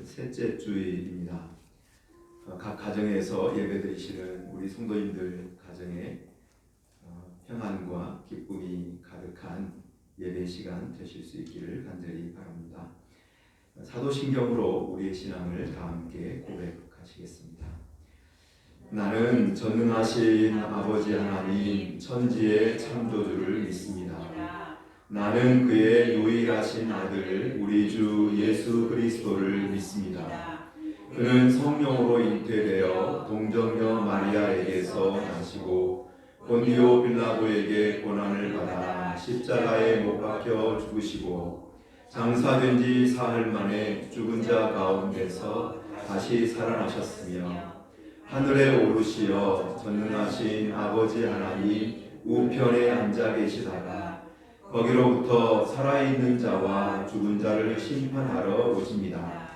셋째 주일입니다. 각 가정에서 예배드리시는 우리 성도님들 가정에 평안과 기쁨이 가득한 예배 시간 되실 수 있기를 간절히 바랍니다. 사도신경으로 우리의 신앙을 다 함께 고백하시겠습니다. 나는 전능하신 아버지 하나님 천지의 창조주를 믿습니다. 나는 그의 유일하신 아들 우리 주 예수 그리스도를 믿습니다. 그는 성령으로 잉태되어 동정녀 마리아에게서 나시고 본디오 빌라도에게 고난을 받아 십자가에 못 박혀 죽으시고 장사된 지 사흘 만에 죽은 자 가운데서 다시 살아나셨으며 하늘에 오르시어 전능하신 아버지 하나님 우편에 앉아 계시다가 거기로부터 살아있는 자와 죽은 자를 심판하러 오십니다.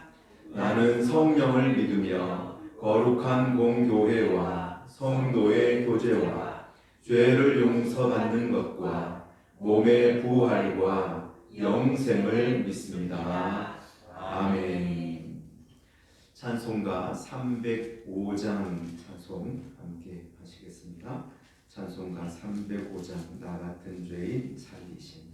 나는 성령을 믿으며 거룩한 공교회와 성도의 교제와 죄를 용서받는 것과 몸의 부활과 영생을 믿습니다. 아멘. 찬송가 305장 찬송 함께 하시겠습니다. 찬송가 305장 나 같은 죄인 살리심.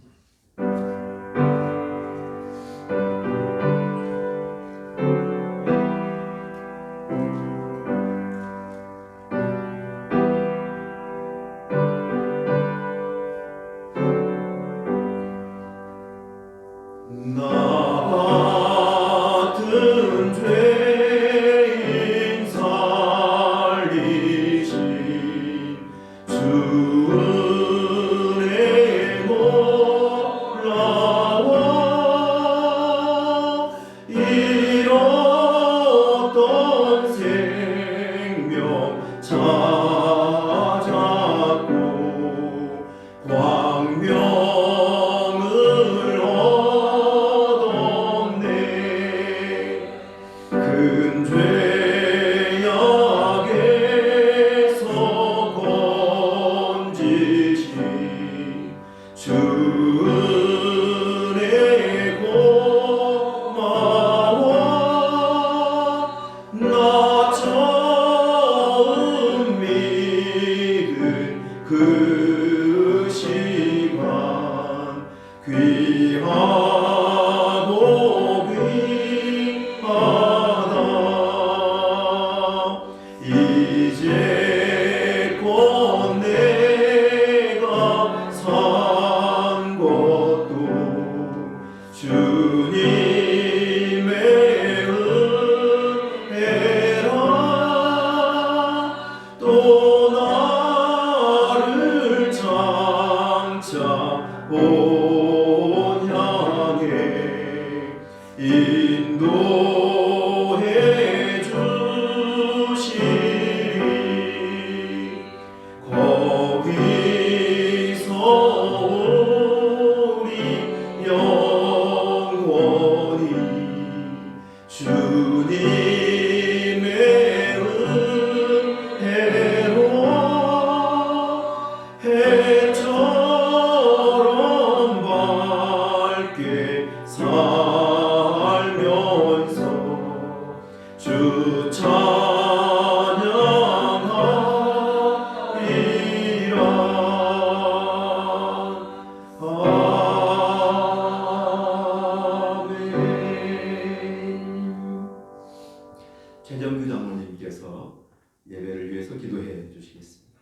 최정규 장로님께서 예배를 위해서 기도해 주시겠습니다.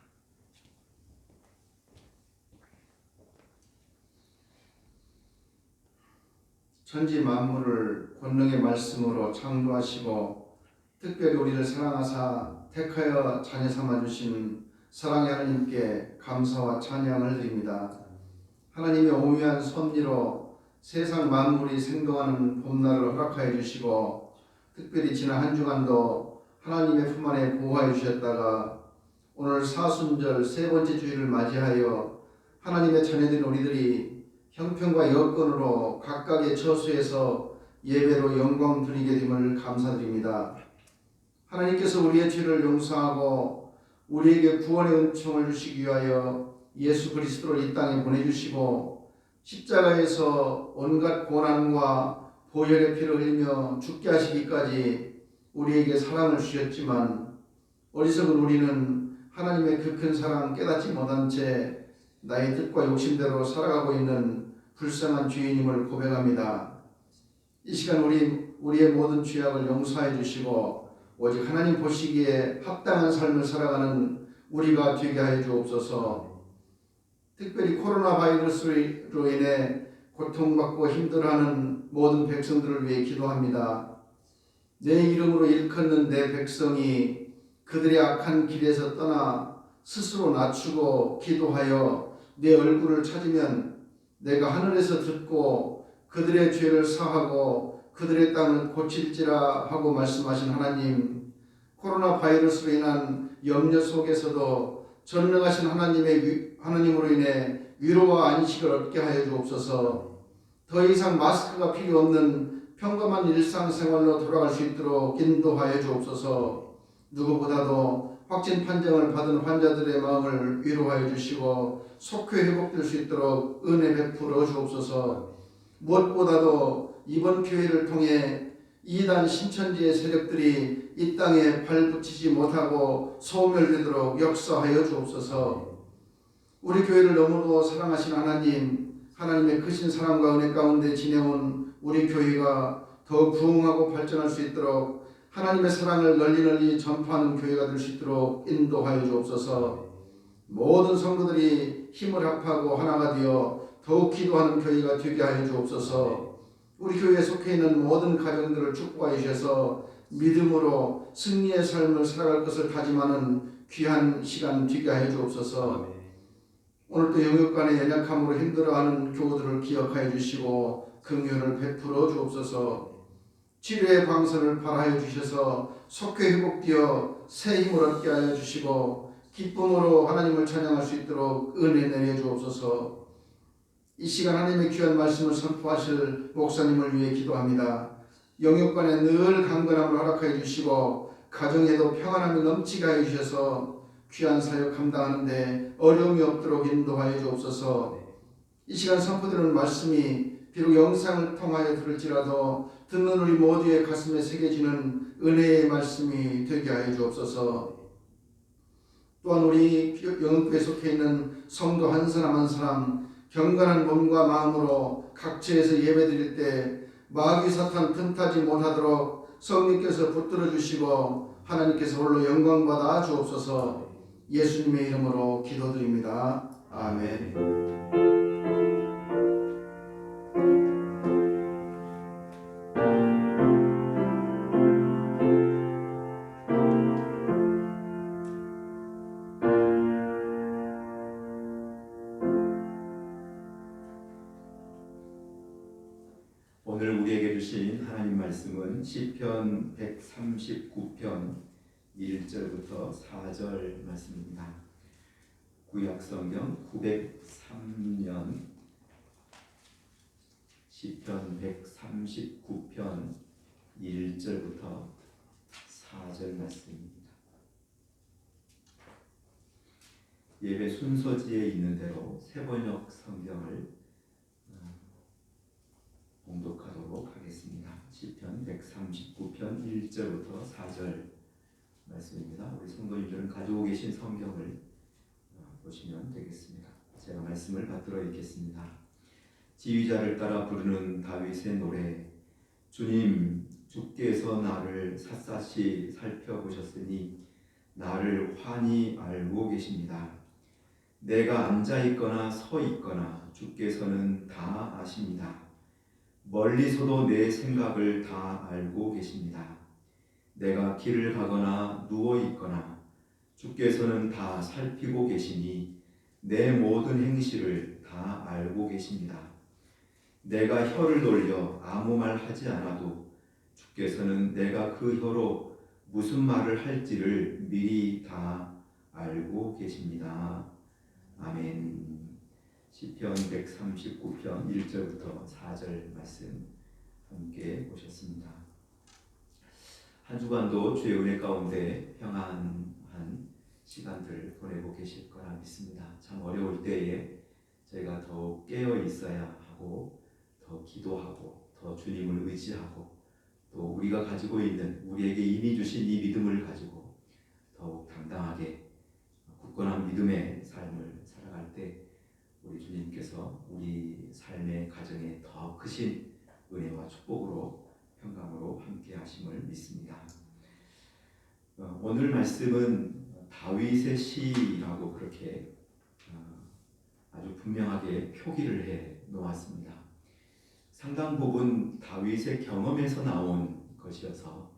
천지 만물을 권능의 말씀으로 창조하시고 특별히 우리를 사랑하사 택하여 자녀 삼아주신 사랑의 하나님께 감사와 찬양을 드립니다. 하나님의 오묘한 섭리로 세상 만물이 생동하는 봄날을 허락하여 주시고 특별히 지난 한 주간도 하나님의 품 안에 보호하여 주셨다가 오늘 사순절 세 번째 주일을 맞이하여 하나님의 자녀된 우리들이 형편과 여건으로 각각의 처소에서 예배로 영광 드리게 됨을 감사드립니다. 하나님께서 우리의 죄를 용서하고 우리에게 구원의 은총을 주시기 위하여 예수 그리스도를 이 땅에 보내주시고 십자가에서 온갖 고난과 보혈의 피를 흘리며 죽게 하시기까지 우리에게 사랑을 주셨지만 어리석은 우리는 하나님의 그 큰 사랑 깨닫지 못한 채 나의 뜻과 욕심대로 살아가고 있는 불쌍한 죄인임을 고백합니다. 이 시간 우리의 모든 죄악을 용서해 주시고 오직 하나님 보시기에 합당한 삶을 살아가는 우리가 되게 하여 주옵소서. 특별히 코로나 바이러스로 인해 고통받고 힘들어하는 모든 백성들을 위해 기도합니다. 내 이름으로 일컫는 내 백성이 그들의 악한 길에서 떠나 스스로 낮추고 기도하여 내 얼굴을 찾으면 내가 하늘에서 듣고 그들의 죄를 사하고 그들의 땅을 고칠지라 하고 말씀하신 하나님, 코로나 바이러스로 인한 염려 속에서도 전능하신 하나님으로 인해 위로와 안식을 얻게 하여 주옵소서. 더 이상 마스크가 필요 없는 평범한 일상생활로 돌아갈 수 있도록 인도하여 주옵소서. 누구보다도 확진 판정을 받은 환자들의 마음을 위로하여 주시고 속히 회복될 수 있도록 은혜 베풀어 주옵소서. 무엇보다도 이번 기회를 통해 이단 신천지의 세력들이 이 땅에 발붙이지 못하고 소멸되도록 역사하여 주옵소서. 우리 교회를 너무도 사랑하신 하나님의 크신 사랑과 은혜 가운데 지내온 우리 교회가 더 부흥하고 발전할 수 있도록 하나님의 사랑을 널리 전파하는 교회가 될 수 있도록 인도하여 주옵소서. 모든 성도들이 힘을 합하고 하나가 되어 더욱 기도하는 교회가 되게 하여 주옵소서. 우리 교회에 속해 있는 모든 가정들을 축복하여 주셔서 믿음으로 승리의 삶을 살아갈 것을 다짐하는 귀한 시간 되게 하여 주옵소서. 오늘도 영육간의 연약함으로 힘들어하는 교우들을 기억하여 주시고 긍휼을 베풀어 주옵소서. 치료의 방선을 발하여 주셔서 속히 회복되어 새 힘을 얻게 하여 주시고 기쁨으로 하나님을 찬양할 수 있도록 은혜 내려 주옵소서. 이 시간 하나님의 귀한 말씀을 선포하실 목사님을 위해 기도합니다. 영육간에 늘 강건함을 허락하여 주시고 가정에도 평안함이 넘치게 하여 주셔서 귀한 사역 감당하는데 어려움이 없도록 인도하여 주옵소서. 이 시간 선포되는 말씀이 비록 영상을 통하여 들을지라도 듣는 우리 모두의 가슴에 새겨지는 은혜의 말씀이 되게 하여 주옵소서. 또한 우리 영흥교회에 속해 있는 성도 한 사람 한 사람 경건한 몸과 마음으로 각처에서 예배드릴 때 마귀 사탄 틈타지 못하도록 성령께서 붙들어 주시고 하나님께서 홀로 영광받아 주옵소서. 예수님의 이름으로 기도드립니다. 아멘. 오늘 우리에게 주신 하나님 말씀은 시편 139편 1절부터 4절 말씀입니다. 구약성경 903년 시편 139편 1절부터 4절 말씀입니다. 예배 순서지에 있는 대로 새번역 성경을 봉독하도록 하겠습니다. 시편 139편 1절부터 4절 말씀입니다. 우리 성도님들은 가지고 계신 성경을 보시면 되겠습니다. 제가 말씀을 받들어 읽겠습니다. 지휘자를 따라 부르는 다윗의 노래. 주님, 주께서 나를 샅샅이 살펴보셨으니 나를 환히 알고 계십니다. 내가 앉아있거나 서있거나 주께서는 다 아십니다. 멀리서도 내 생각을 다 알고 계십니다. 내가 길을 가거나 누워있거나 주께서는 다 살피고 계시니 내 모든 행실을 다 알고 계십니다. 내가 혀를 돌려 아무 말 하지 않아도 주께서는 내가 그 혀로 무슨 말을 할지를 미리 다 알고 계십니다. 아멘. 시편 139편 1절부터 4절 말씀 함께 보셨습니다. 한 주간도 주의 은혜 가운데 평안한 시간들 보내고 계실 거라 믿습니다. 참 어려울 때에 저희가 더 깨어 있어야 하고 더 기도하고 더 더 주님을 의지하고 또 우리가 가지고 있는 우리에게 이미 주신 이 믿음을 가지고 더욱 당당하게 굳건한 믿음의 삶을 살아갈 때 우리 주님께서 우리 삶의 가정에 더 크신 은혜와 축복으로 평강으로 함께 하심을 믿습니다. 오늘 말씀은 다윗의 시라고 그렇게 아주 분명하게 표기를 해 놓았습니다. 상당 부분 다윗의 경험에서 나온 것이어서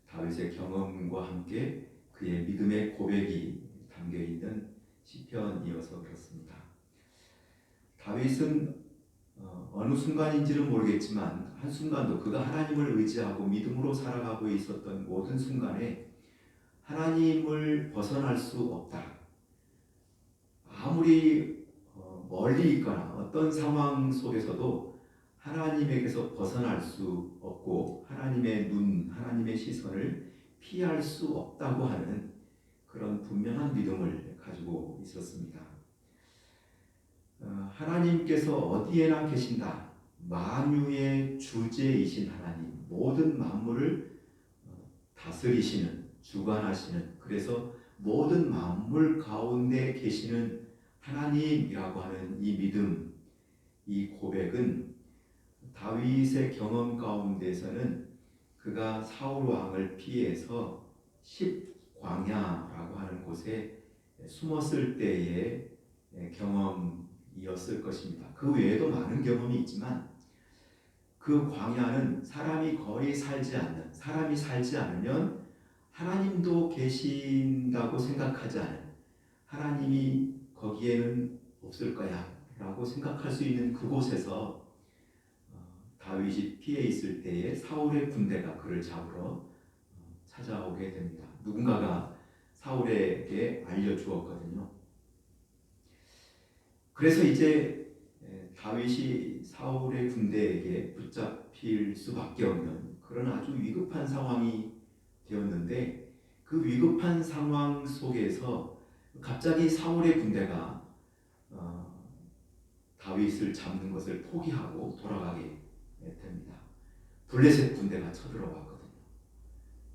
다윗의 경험과 함께 그의 믿음의 고백이 담겨 있는 시편이어서 그렇습니다. 다윗은 어느 순간인지는 모르겠지만 한순간도 그가 하나님을 의지하고 믿음으로 살아가고 있었던 모든 순간에 하나님을 벗어날 수 없다. 아무리 멀리 있거나 어떤 상황 속에서도 하나님에게서 벗어날 수 없고 하나님의 눈, 하나님의 시선을 피할 수 없다고 하는 그런 분명한 믿음을 가지고 있었습니다. 하나님께서 어디에나 계신다. 만유의 주제이신 하나님, 모든 만물을 다스리시는, 주관하시는, 그래서 모든 만물 가운데 계시는 하나님이라고 하는 이 믿음, 이 고백은 다윗의 경험 가운데서는 그가 사울 왕을 피해서 십광야라고 하는 곳에 숨었을 때의 경험이었을 것입니다. 그 외에도 많은 경험이 있지만 그 광야는 사람이 거의 살지 않는, 사람이 살지 않으면 하나님도 계신다고 생각하지 않은, 하나님이 거기에는 없을 거야 라고 생각할 수 있는 그곳에서 다윗이 피해 있을 때에 사울의 군대가 그를 잡으러 찾아오게 됩니다. 누군가가 사울에게 알려주었거든요. 그래서 이제 다윗이 사울의 군대에게 붙잡힐 수밖에 없는 그런 아주 위급한 상황이 되었는데 그 위급한 상황 속에서 갑자기 사울의 군대가 다윗을 잡는 것을 포기하고 돌아가게 됩니다. 블레셋 군대가 쳐들어왔거든요.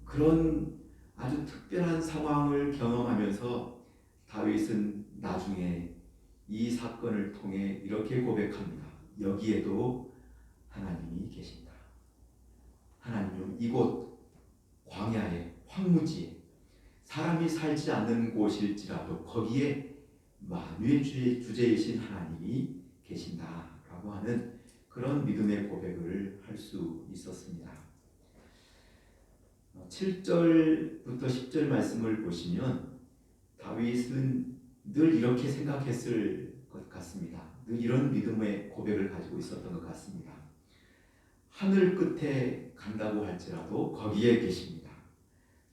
그런 아주 특별한 상황을 경험하면서 다윗은 나중에 이 사건을 통해 이렇게 고백합니다. 여기에도 하나님이 계신다. 하나님은 이곳 광야의 황무지에 사람이 살지 않는 곳일지라도 거기에 만유의 주제이신 하나님이 계신다라고 하는 그런 믿음의 고백을 할 수 있었습니다. 7절부터 10절 말씀을 보시면 다윗은 늘 이렇게 생각했을 것 같습니다. 늘 이런 믿음의 고백을 가지고 있었던 것 같습니다. 하늘 끝에 간다고 할지라도 거기에 계십니다.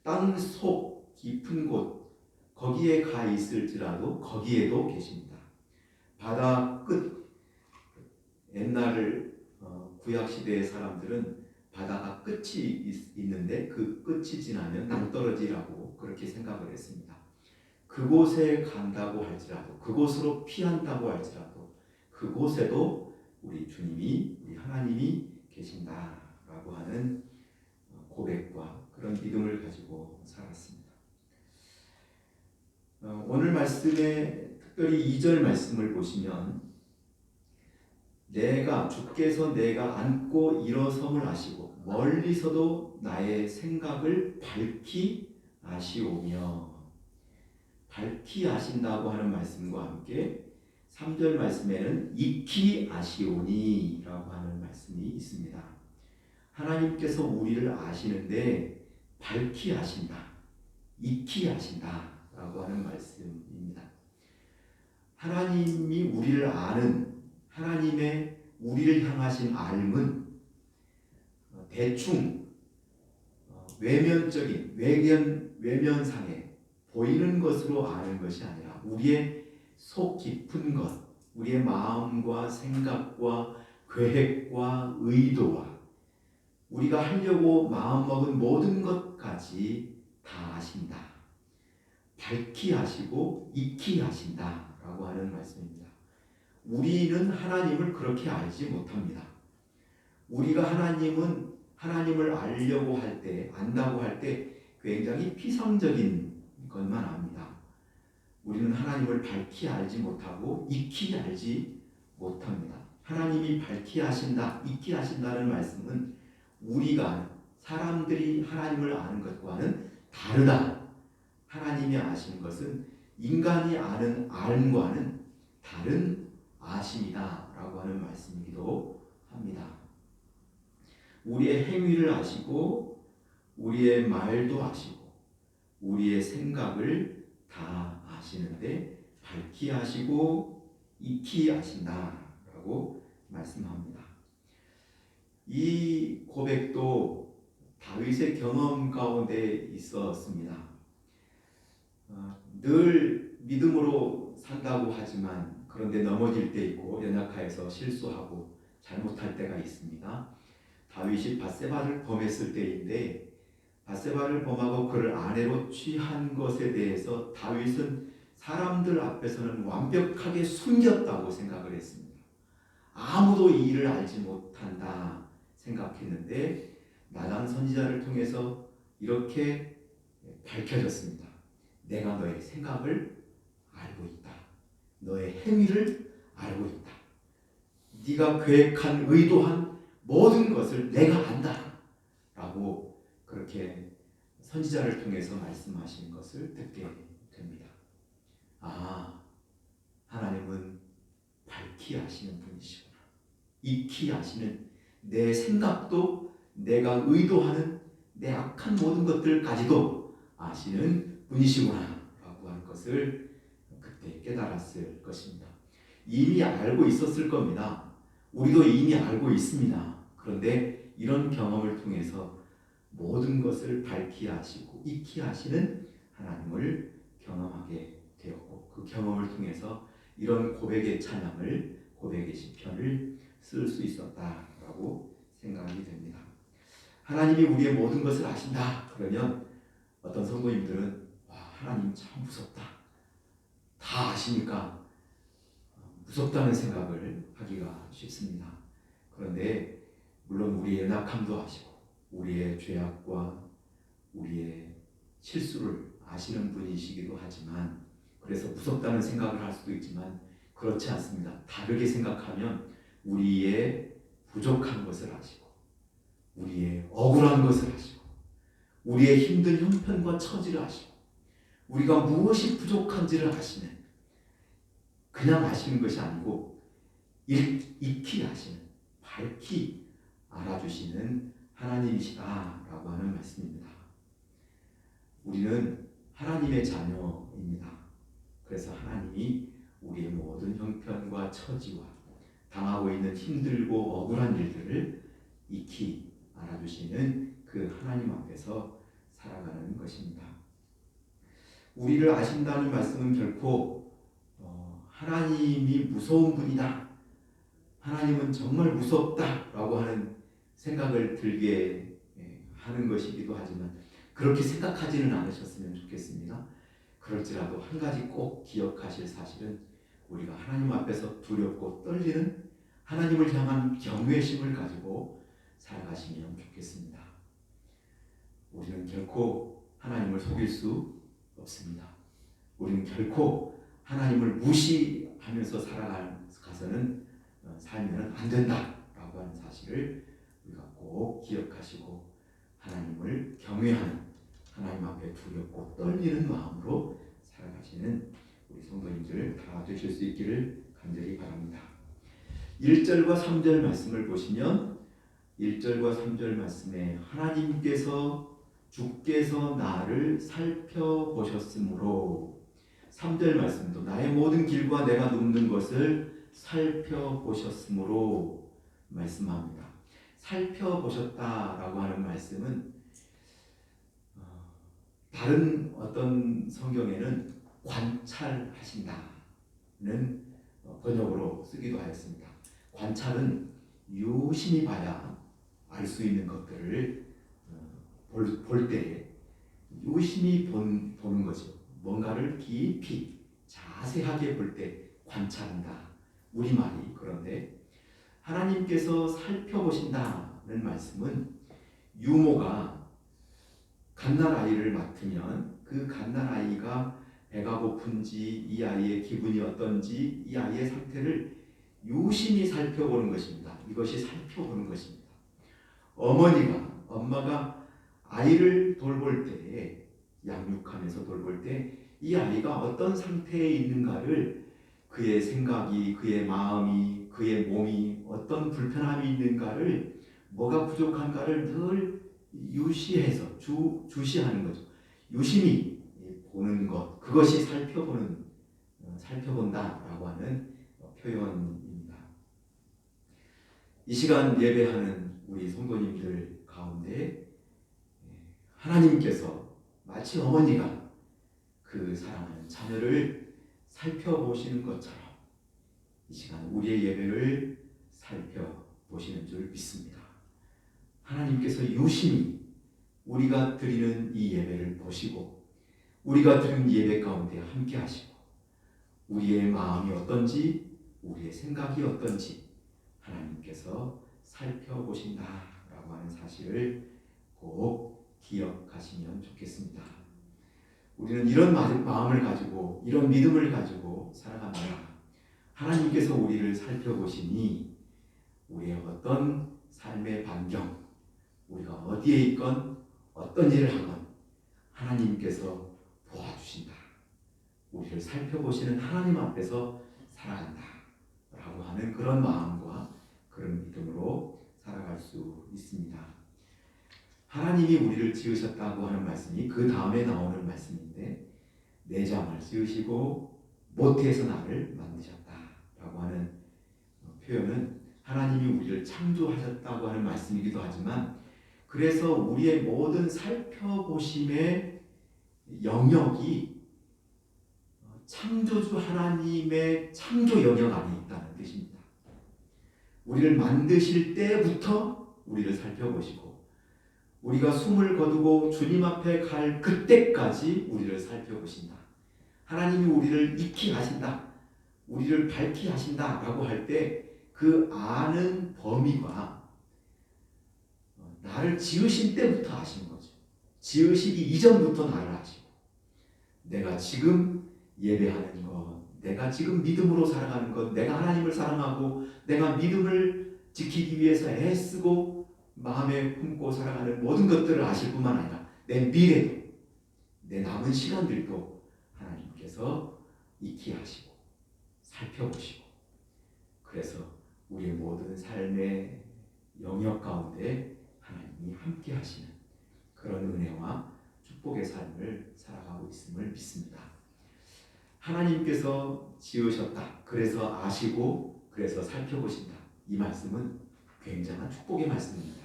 땅 속 깊은 곳 거기에 가 있을지라도 거기에도 계십니다. 바다 끝 옛날 구약 시대의 사람들은 바다가 끝이 있는데 그 끝이 지나면 낭떠러지라고 그렇게 생각을 했습니다. 그곳에 간다고 할지라도 그곳으로 피한다고 할지라도 그곳에도 우리 주님이 우리 하나님이 계신다라고 하는 고백과 그런 믿음을 가지고 살았습니다. 오늘 말씀에 특별히 2절 말씀을 보시면 주께서 내가 앉고 일어섬을 아시고 멀리서도 나의 생각을 밝히 아시오며 밝히 아신다고 하는 말씀과 함께 3절 말씀에는 익히 아시오니 라고 하는 말씀이 있습니다. 하나님께서 우리를 아시는데 밝히 아신다, 익히 아신다 라고 하는 말씀입니다. 하나님이 우리를 아는 하나님의 우리를 향하신 알음은 대충 외면적인 외면상에 보이는 것으로 아는 것이 아니라 우리의 속 깊은 것, 우리의 마음과 생각과 계획과 의도와 우리가 하려고 마음먹은 모든 것까지 다 아신다. 밝히 아시고 익히 아신다라고 하는 말씀입니다. 우리는 하나님을 그렇게 알지 못합니다. 우리가 하나님을 알려고 할 때, 안다고 할 때 굉장히 피상적인 것만 압니다. 우리는 하나님을 밝히 알지 못하고 익히 알지 못합니다. 하나님이 밝히 아신다, 익히 아신다는 말씀은 우리가 아는, 사람들이 하나님을 아는 것과는 다르다. 하나님이 아시는 것은 인간이 아는 알과는 다른 아심이다 라고 하는 말씀이기도 합니다. 우리의 행위를 아시고 우리의 말도 아시고 우리의 생각을 다 아시는데 밝히 아시고 익히 아신다라고 말씀합니다. 이 고백도 다윗의 경험 가운데 있었습니다. 늘 믿음으로 산다고 하지만 그런데 넘어질 때 있고 연약하여서 실수하고 잘못할 때가 있습니다. 다윗이 밧세바를 범했을 때인데 밧세바를 범하고 그를 아내로 취한 것에 대해서 다윗은 사람들 앞에서는 완벽하게 숨겼다고 생각을 했습니다. 아무도 이 일을 알지 못한다 생각했는데 나단 선지자를 통해서 이렇게 밝혀졌습니다. 내가 너의 생각을 알고 있다. 너의 행위를 알고 있다. 네가 계획한 의도한 모든 것을 내가 안다. 라고 그렇게 선지자를 통해서 말씀하신 것을 듣게 됩니다. 아, 하나님은 밝히 아시는 분이시구나. 익히 아시는 내 생각도 내가 의도하는 내 악한 모든 것들까지도 아시는 분이시구나 라고 하는 것을 그때 깨달았을 것입니다. 이미 알고 있었을 겁니다. 우리도 이미 알고 있습니다. 그런데 이런 경험을 통해서 모든 것을 밝히 아시고 익히 아시는 하나님을 경험하게 되었고 그 경험을 통해서 이런 고백의 찬양을 고백의 시편을 쓸 수 있었다라고 생각이 됩니다. 하나님이 우리의 모든 것을 아신다 그러면 어떤 성도님들은 와, 하나님 참 무섭다. 다 아시니까 무섭다는 생각을 하기가 쉽습니다. 그런데 물론 우리의 연약함도 아시고 우리의 죄악과 우리의 실수를 아시는 분이시기도 하지만 그래서 무섭다는 생각을 할 수도 있지만 그렇지 않습니다. 다르게 생각하면 우리의 부족한 것을 아시고 우리의 억울한 것을 아시고 우리의 힘든 형편과 처지를 아시고 우리가 무엇이 부족한지를 아시는 그냥 아시는 것이 아니고 익히 아시는 밝히 알아주시는 하나님이시다라고 하는 말씀입니다. 우리는 하나님의 자녀입니다. 그래서 하나님이 우리의 모든 형편과 처지와 당하고 있는 힘들고 억울한 일들을 익히 알아주시는 그 하나님 앞에서 살아가는 것입니다. 우리를 아신다는 말씀은 결코 하나님이 무서운 분이다. 하나님은 정말 무섭다라고 하는 생각을 들게 하는 것이기도 하지만 그렇게 생각하지는 않으셨으면 좋겠습니다. 그럴지라도 한 가지 꼭 기억하실 사실은 우리가 하나님 앞에서 두렵고 떨리는 하나님을 향한 경외심을 가지고 살아가시면 좋겠습니다. 우리는 결코 하나님을 속일 수 없습니다. 우리는 결코 하나님을 무시하면서 살아가서는 살면 안 된다라고 하는 사실을 우리가 꼭 기억하시고 하나님을 경외하는 하나님 앞에 두렵고 떨리는 마음으로 살아가시는 우리 성도님들 다 되실 수 있기를 간절히 바랍니다. 1절과 3절 말씀을 보시면 1절과 3절 말씀에 하나님께서 주께서 나를 살펴보셨으므로 3절 말씀도 나의 모든 길과 내가 눕는 것을 살펴보셨으므로 말씀합니다. 살펴보셨다라고 하는 말씀은 다른 어떤 성경에는 관찰하신다는 번역으로 쓰기도 하였습니다. 관찰은 유심히 봐야 알 수 있는 것들을 볼 때 유심히 보는 거죠. 뭔가를 깊이 자세하게 볼 때 관찰한다. 우리말이 그런데 하나님께서 살펴보신다는 말씀은 유모가 갓난아이를 맡으면 그 갓난아이가 배가 고픈지 이 아이의 기분이 어떤지 이 아이의 상태를 유심히 살펴보는 것입니다. 이것이 살펴보는 것입니다. 엄마가 아이를 돌볼 때, 양육하면서 돌볼 때 이 아이가 어떤 상태에 있는가를 그의 생각이, 그의 마음이, 그의 몸이 어떤 불편함이 있는가를, 뭐가 부족한가를 늘 유시해서 주시하는 거죠. 유심히 보는 것, 그것이 살펴본다라고 하는 표현입니다. 이 시간 예배하는 우리 성도님들 가운데 하나님께서 마치 어머니가 그 사랑하는 자녀를 살펴보시는 것처럼 이 시간 우리의 예배를 살펴보시는 줄 믿습니다. 하나님께서 유심히 우리가 드리는 이 예배를 보시고 우리가 드리는 예배 가운데 함께 하시고 우리의 마음이 어떤지 우리의 생각이 어떤지 하나님께서 살펴보신다라고 하는 사실을 꼭 기억하시면 좋겠습니다. 우리는 이런 마음을 가지고 이런 믿음을 가지고 살아갑니다. 하나님께서 우리를 살펴보시니 우리의 어떤 삶의 반경, 우리가 어디에 있건 어떤 일을 하건 하나님께서 도와주신다. 우리를 살펴보시는 하나님 앞에서 살아간다 라고 하는 그런 마음과 그런 믿음으로 살아갈 수 있습니다. 하나님이 우리를 지으셨다고 하는 말씀이 그 다음에 나오는 말씀인데 내장을 지으시고 모태에서 나를 만드셨다라고 하는 표현은 하나님이 우리를 창조하셨다고 하는 말씀이기도 하지만 그래서 우리의 모든 살펴보심의 영역이 창조주 하나님의 창조 영역 안에 있다는 뜻입니다. 우리를 만드실 때부터 우리를 살펴보시고 우리가 숨을 거두고 주님 앞에 갈 그때까지 우리를 살펴보신다. 하나님이 우리를 익히 하신다. 우리를 밝히 하신다라고 할 때 그 아는 범위가 나를 지으신 때부터 아시는 거죠. 지으시기 이전부터 나를 아시고 내가 지금 예배하는 것, 내가 지금 믿음으로 살아가는 것, 내가 하나님을 사랑하고 내가 믿음을 지키기 위해서 애쓰고 마음에 품고 살아가는 모든 것들을 아실 뿐만 아니라 내 미래도 내 남은 시간들도 하나님께서 익히 하시고 살펴보시고 그래서 우리의 모든 삶의 영역 가운데 하나님이 함께 하시는 그런 은혜와 축복의 삶을 살아가고 있음을 믿습니다. 하나님께서 지으셨다. 그래서 아시고 그래서 살펴보신다. 이 말씀은 굉장한 축복의 말씀입니다.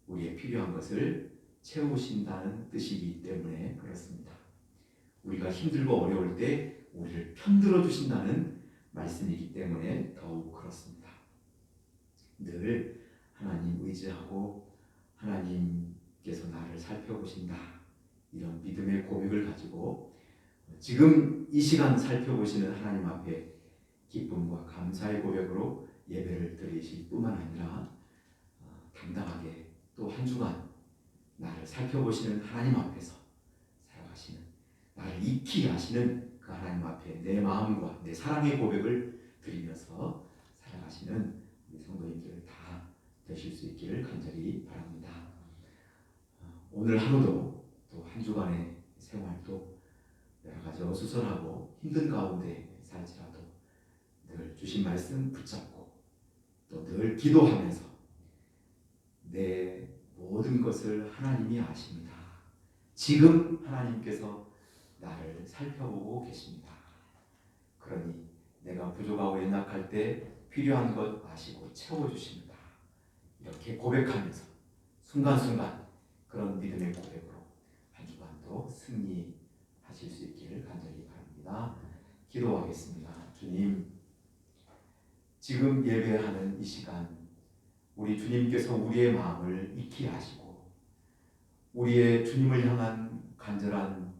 우리의 필요한 것을 채우신다는 뜻이기 때문에 그렇습니다. 우리가 힘들고 어려울 때 우리를 편들어 주신다는 말씀이기 때문에 더욱 그렇습니다. 늘 하나님 의지하고 하나님께서 나를 살펴보신다. 이런 믿음의 고백을 가지고 지금 이 시간 살펴보시는 하나님 앞에 기쁨과 감사의 고백으로 예배를 드리실 뿐만 아니라 당당하게 또 한 주간 나를 살펴보시는 하나님 앞에서 살아가시는 나를 익히 하시는 그 하나님 앞에 내 마음과 내 사랑의 고백을 드리면서 살아가시는 우리 성도님들 다 되실 수 있기를 간절히 바랍니다. 오늘 하루도 또 한 주간의 생활도 여러 가지 어수선하고 힘든 가운데 살지라도 늘 주신 말씀 붙잡고 또 늘 기도하면서 내 모든 것을 하나님이 아십니다. 지금 하나님께서 나를 살펴보고 계십니다. 그러니 내가 부족하고 연약할 때 필요한 것 아시고 채워주십니다. 이렇게 고백하면서 순간순간 그런 믿음의 고백으로 한 주간도 승리하실 수 있기를 간절히 바랍니다. 기도하겠습니다. 주님, 지금 예배하는 이 시간 우리 주님께서 우리의 마음을 익히 하시고 우리의 주님을 향한 간절한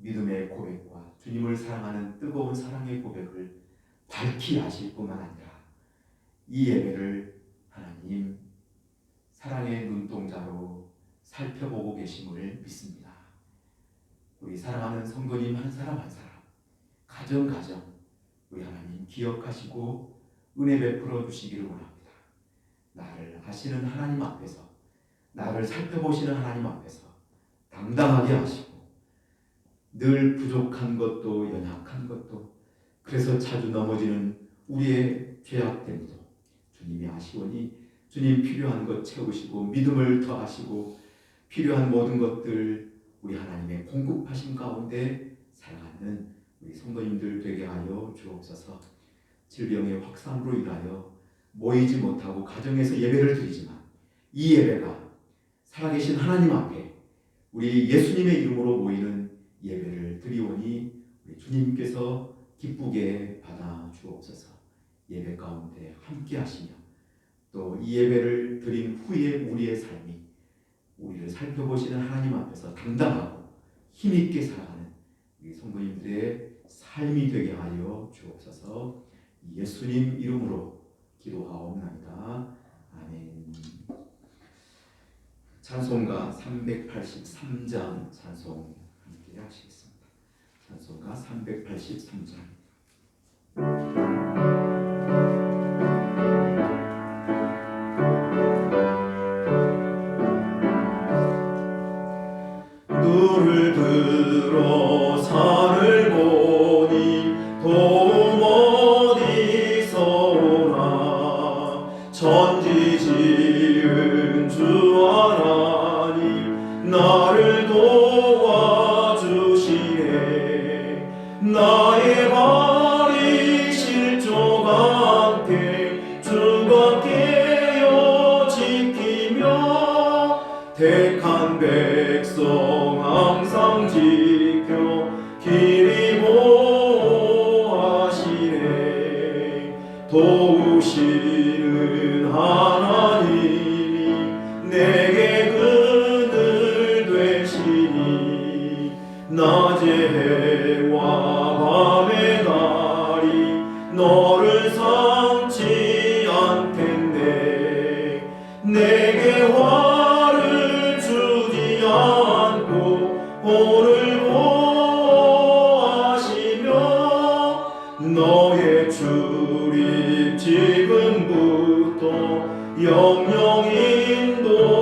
믿음의 고백과 주님을 사랑하는 뜨거운 사랑의 고백을 밝히 하실 뿐만 아니라 이 예배를 하나님 사랑의 눈동자로 살펴보고 계심을 믿습니다. 우리 사랑하는 성도님 한 사람 한 사람, 가정 우리 하나님 기억하시고 은혜 베풀어 주시기를 원합니다. 나를 아시는 하나님 앞에서, 나를 살펴보시는 하나님 앞에서 당당하게 하시고, 늘 부족한 것도 연약한 것도, 그래서 자주 넘어지는 우리의 죄악됨도 주님이 아시오니 주님 필요한 것 채우시고 믿음을 더하시고 필요한 모든 것들 우리 하나님의 공급하신 가운데 살아가는 우리 성도님들 되게 하여 주옵소서. 질병의 확산으로 인하여 모이지 못하고 가정에서 예배를 드리지만 이 예배가 살아계신 하나님 앞에 우리 예수님의 이름으로 모이는 예배를 드리오니 우리 주님께서 기쁘게 받아 주옵소서. 예배 가운데 함께 하시며 또 이 예배를 드린 후에 우리의 삶이 우리를 살펴보시는 하나님 앞에서 당당하고 힘있게 살아가는 우리 성도님들의 삶이 되게 하여 주옵소서. 예수님 이름으로 기도하옵나이다. 아멘. 찬송가 383장 찬송 함께 하시겠습니다. 찬송가 383장. 눈을 들어 산을 보니 도움 어디서 오나. 천지 지은 주 하나님 나를 도와주시네. 나의 발이 실족 않게 주가 깨어 지키며 택한 백성 항상 지켜 길이 보호하시네. 도우시는 하나님이 내게 그늘 되시니. 낮의 해와 밤의 달이 너를 삼지 않겠네. 내게 화를 주지 않고 오늘 보호하시며 너의 출입 지금부터 영영 인도하시리.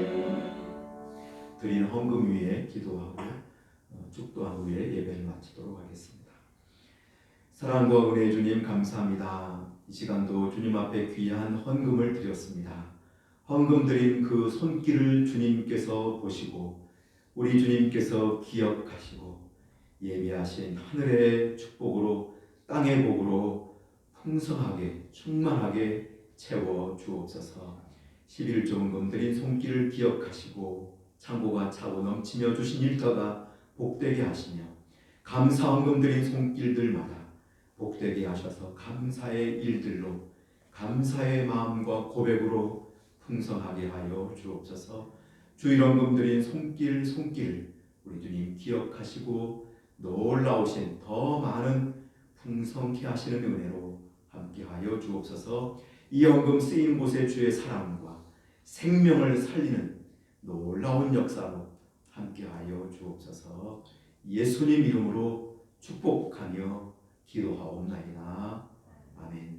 아멘. 드린 헌금 위에 기도하고요, 축도한 후에 예배를 마치도록 하겠습니다. 사랑과 은혜의 주님 감사합니다. 이 시간도 주님 앞에 귀한 헌금을 드렸습니다. 헌금 드린 그 손길을 주님께서 보시고 우리 주님께서 기억하시고 예비하신 하늘의 축복으로 땅의 복으로 풍성하게 충만하게 채워 주옵소서. 11조헌금 드린 손길을 기억하시고 창고가 차고 넘치며 주신 일터가 복되게 하시며 감사 헌금 드린 손길들마다 복되게 하셔서 감사의 일들로 감사의 마음과 고백으로 풍성하게 하여 주옵소서. 주일헌금 드린 손길 우리 주님 기억하시고 놀라우신 더 많은 풍성케 하시는 은혜로 함께하여 주옵소서. 이 헌금 쓰이는 곳에 주의 사랑과 생명을 살리는 놀라운 역사로 함께하여 주옵소서. 예수님 이름으로 축복하며 기도하옵나이다. 아멘.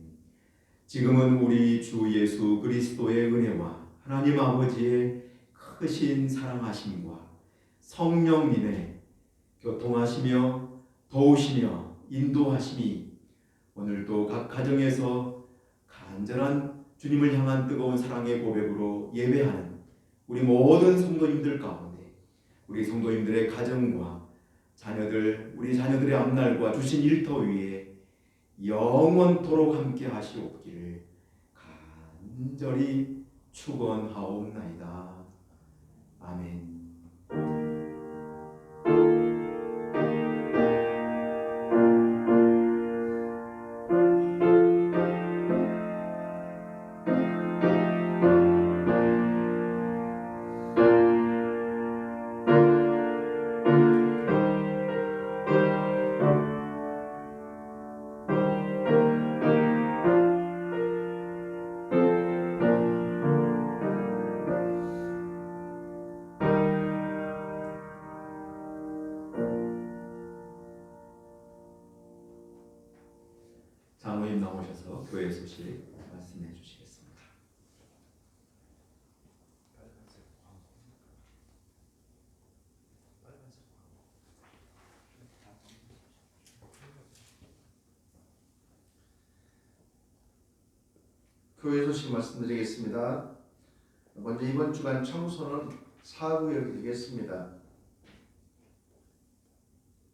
지금은 우리 주 예수 그리스도의 은혜와 하나님 아버지의 크신 사랑하심과 성령님의 교통하시며 도우시며 인도하심이 오늘도 각 가정에서 간절한 주님을 향한 뜨거운 사랑의 고백으로 예배하는 우리 모든 성도님들 가운데 우리 성도님들의 가정과 자녀들, 우리 자녀들의 앞날과 주신 일터 위에 영원토록 함께 하시옵기를 간절히 축원하옵나이다. 아멘. 장로님 나오셔서 교회 소식 말씀해 주시겠습니다. 교회 소식 말씀드리겠습니다. 먼저 이번 주간 청소는 사구역이 되겠습니다.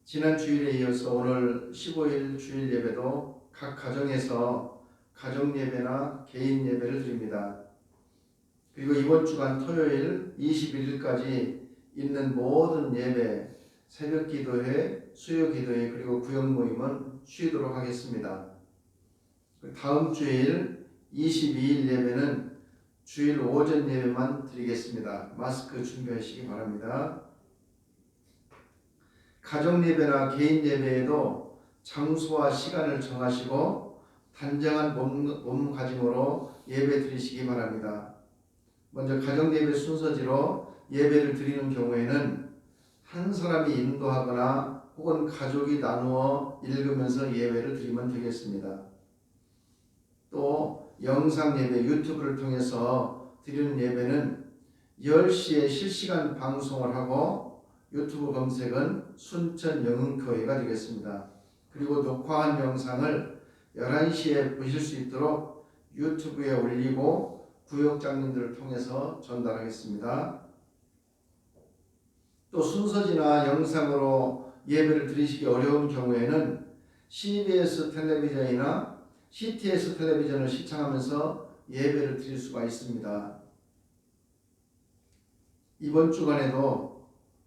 지난 주일에 이어서 오늘 15일 주일 예배도 각 가정에서 가정 예배나 개인 예배를 드립니다. 그리고 이번 주간 토요일 21일까지 있는 모든 예배, 새벽 기도회, 수요 기도회 그리고 구역 모임은 쉬도록 하겠습니다. 다음 주일 22일 예배는 주일 오전 예배만 드리겠습니다. 마스크 준비하시기 바랍니다. 가정 예배나 개인 예배에도 장소와 시간을 정하시고 단정한 몸가짐으로 예배 드리시기 바랍니다. 먼저 가정 예배 순서지로 예배를 드리는 경우에는 한 사람이 인도하거나 혹은 가족이 나누어 읽으면서 예배를 드리면 되겠습니다. 또 영상 예배 유튜브를 통해서 드리는 예배는 10시에 실시간 방송을 하고 유튜브 검색은 순천 영흥교회가 되겠습니다. 그리고 녹화한 영상을 11시에 보실 수 있도록 유튜브에 올리고 구역장님들을 통해서 전달하겠습니다. 또 순서지나 영상으로 예배를 드리시기 어려운 경우에는 CBS 텔레비전이나 CTS 텔레비전을 시청하면서 예배를 드릴 수가 있습니다. 이번 주간에도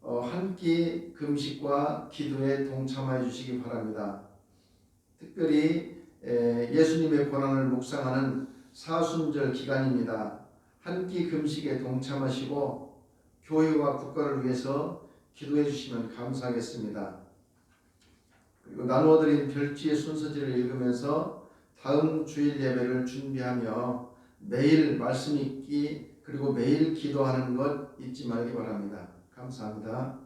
한 끼 금식과 기도에 동참해 주시기 바랍니다. 특별히 예수님의 고난을 묵상하는 사순절 기간입니다. 한 끼 금식에 동참하시고 교회와 국가를 위해서 기도해 주시면 감사하겠습니다. 그리고 나누어드린 별지의 순서지를 읽으면서 다음 주일 예배를 준비하며 매일 말씀 읽기 그리고 매일 기도하는 것 잊지 말기 바랍니다. 감사합니다.